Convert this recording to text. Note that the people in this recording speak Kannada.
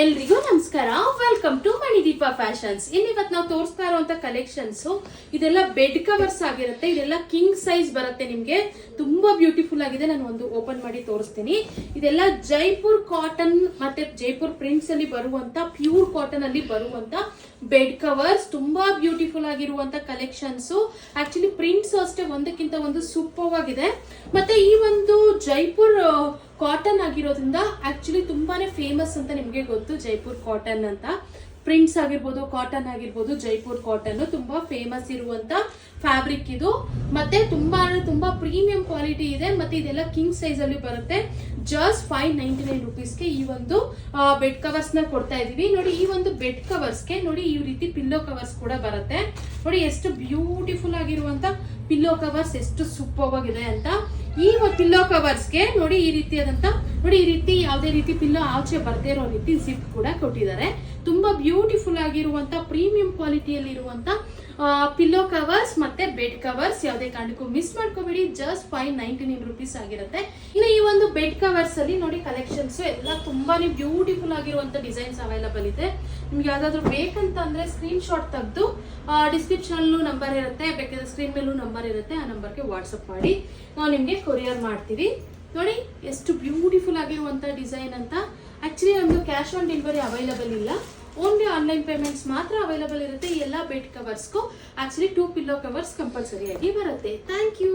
ಎಲ್ರಿಗೂ ನಮಸ್ಕಾರ. Welcome to Manideepa fashions. ಇವತ್ತು ನಾವು ತೋರಿಸ್ತಾ ಇರುವಂತ ಕಲೆಕ್ಷನ್ಸ್ ಇದೆಲ್ಲ ಬೆಡ್ ಕವರ್ಸ್ ಆಗಿರುತ್ತೆ. ಇದೆಲ್ಲ ಕಿಂಗ್ ಸೈಜ್ ಬರುತ್ತೆ. ನಿಮ್ಗೆ ತುಂಬಾ ಬ್ಯೂಟಿಫುಲ್ ಆಗಿದೆ. ನಾನು ಒಂದು ಓಪನ್ ಮಾಡಿ ತೋರಿಸ್ತೀನಿ. ಇದೆಲ್ಲ ಜೈಪುರ್ ಕಾಟನ್ ಮತ್ತೆ ಜೈಪುರ್ ಪ್ರಿಂಟ್ಸ್ ಅಲ್ಲಿ ಬರುವಂತ ಪ್ಯೂರ್ ಕಾಟನ್ ಅಲ್ಲಿ ಬರುವಂತ ಬೆಡ್ ಕವರ್ಸ್. ತುಂಬಾ ಬ್ಯೂಟಿಫುಲ್ ಆಗಿರುವಂತ ಕಲೆಕ್ಷನ್ಸ್. ಆಕ್ಚುಲಿ ಪ್ರಿಂಟ್ಸ್ ಅಷ್ಟೇ ಒಂದಕ್ಕಿಂತ ಒಂದು ಸೂಪರ್ ಆಗಿದೆ. ಮತ್ತೆ ಈ ಒಂದು ಜೈಪುರ್ ಕಾಟನ್ ಆಗಿರೋದ್ರಿಂದ ಆಕ್ಚುಲಿ ತುಂಬಾನೇ ಫೇಮಸ್ ಅಂತ ನಿಮ್ಗೆ ಗೊತ್ತು. ಜೈಪುರ್ ಕಾಟನ್ ಅಂತ ಪ್ರಿಂಟ್ಸ್ ಆಗಿರ್ಬೋದು, ಕಾಟನ್ ಆಗಿರ್ಬೋದು, ಜೈಪುರ್ ಕಾಟನ್ ತುಂಬಾ ಫೇಮಸ್ ಇರುವಂತ ಫ್ಯಾಬ್ರಿಕ್ ಇದು. ಮತ್ತೆ ತುಂಬಾ ಪ್ರೀಮಿಯಂ ಕ್ವಾಲಿಟಿ ಇದೆ. ಮತ್ತೆ ಇದೆಲ್ಲ ಕಿಂಗ್ ಸೈಜ್ ಅಲ್ಲಿ ಬರುತ್ತೆ. ಜಸ್ಟ್ 599 ರುಪೀಸ್ಗೆ ಈ ಒಂದು ಬೆಡ್ ಕವರ್ಸ್ ನ ಕೊಡ್ತಾ ಇದೀವಿ. ನೋಡಿ, ಈ ಒಂದು ಬೆಡ್ ಕವರ್ಸ್ಗೆ ನೋಡಿ ಈ ರೀತಿ ಪಿಲ್ಲೋ ಕವರ್ಸ್ ಕೂಡ ಬರುತ್ತೆ. ನೋಡಿ ಎಷ್ಟು ಬ್ಯೂಟಿಫುಲ್ ಆಗಿರುವಂತ ಪಿಲ್ಲೋ ಕವರ್ಸ್, ಎಷ್ಟು ಸೂಪರ್ ಆಗಿದೆ ಅಂತ. ಈ ಪಿಲ್ಲೋ ಕವರ್ಸ್ಗೆ ನೋಡಿ ಈ ರೀತಿಯಾದಂತ ನೋಡಿ ಈ ರೀತಿ ಯಾವುದೇ ರೀತಿ ಪಿಲ್ಲೋ ಆಚೆ ಬರ್ದೇ ಇರೋ ರೀತಿ ಜಿಪ್ ಕೂಡ ಕೊಟ್ಟಿದ್ದಾರೆ. ತುಂಬಾ ಬ್ಯೂಟಿಫುಲ್ ಆಗಿರುವಂತ ಪ್ರೀಮಿಯಂ ಕ್ವಾಲಿಟಿಯಲ್ಲಿ ಇರುವಂತ ಪಿಲ್ಲೋ ಕವರ್ಸ್ ಮತ್ತೆ ಬೆಡ್ ಕವರ್ಸ್. ಯಾವುದೇ ಕಾರಣಕ್ಕೂ ಮಿಸ್ ಮಾಡ್ಕೋಬೇಡಿ. ಜಸ್ಟ್ 599 ರುಪೀಸ್ ಆಗಿರುತ್ತೆ. ಇನ್ನು ಈ ಒಂದು ಬೆಡ್ ಕವರ್ಸ್ ಅಲ್ಲಿ ನೋಡಿ ಕಲೆಕ್ಷನ್ಸ್ ಎಲ್ಲ ತುಂಬಾನೇ ಬ್ಯೂಟಿಫುಲ್ ಆಗಿರುವಂತ ಡಿಸೈನ್ಸ್ ಅವೈಲಬಲ್ ಇದೆ. ನಿಮ್ಗೆ ಯಾವ್ದಾದ್ರು ಬೇಕಂತ ಅಂದ್ರೆ ಸ್ಕ್ರೀನ್ ಶಾಟ್ ತೆಗೆದು ಡಿಸ್ಕ್ರಿಪ್ಷನ್ ಅಲ್ಲೂ ನಂಬರ್ ಇರುತ್ತೆ, ಬೇಕಾದ್ರೆ ಸ್ಕ್ರೀನ್ ಮೇಲೂ ನಂಬರ್ ಇರುತ್ತೆ. ಆ ನಂಬರ್ಗೆ ವಾಟ್ಸಪ್ ಮಾಡಿ ನಾವು ನಿಮ್ಗೆ ಕೊರಿಯರ್ ಮಾಡ್ತೀವಿ. ನೋಡಿ ಎಷ್ಟು ಬ್ಯೂಟಿಫುಲ್ ಆಗಿರುವಂತ ಡಿಸೈನ್ ಅಂತ. ಆಕ್ಚುಲಿ ನಮ್ದು ಕ್ಯಾಶ್ ಆನ್ ಡೆಲಿವರಿ ಅವೈಲಬಲ್ ಇಲ್ಲ. ಓನ್ಲಿ ಆನ್ಲೈನ್ ಪೇಮೆಂಟ್ಸ್ ಮಾತ್ರ ಅವೈಲಬಲ್ ಇರುತ್ತೆ. ಎಲ್ಲ ಬೆಡ್ ಕವರ್ಸ್ಗೂ ಆಕ್ಚುಲಿ 2 ಪಿಲ್ಲೋ ಕವರ್ಸ್ ಕಂಪಲ್ಸರಿ ಆಗಿ ಬರುತ್ತೆ. Thank you.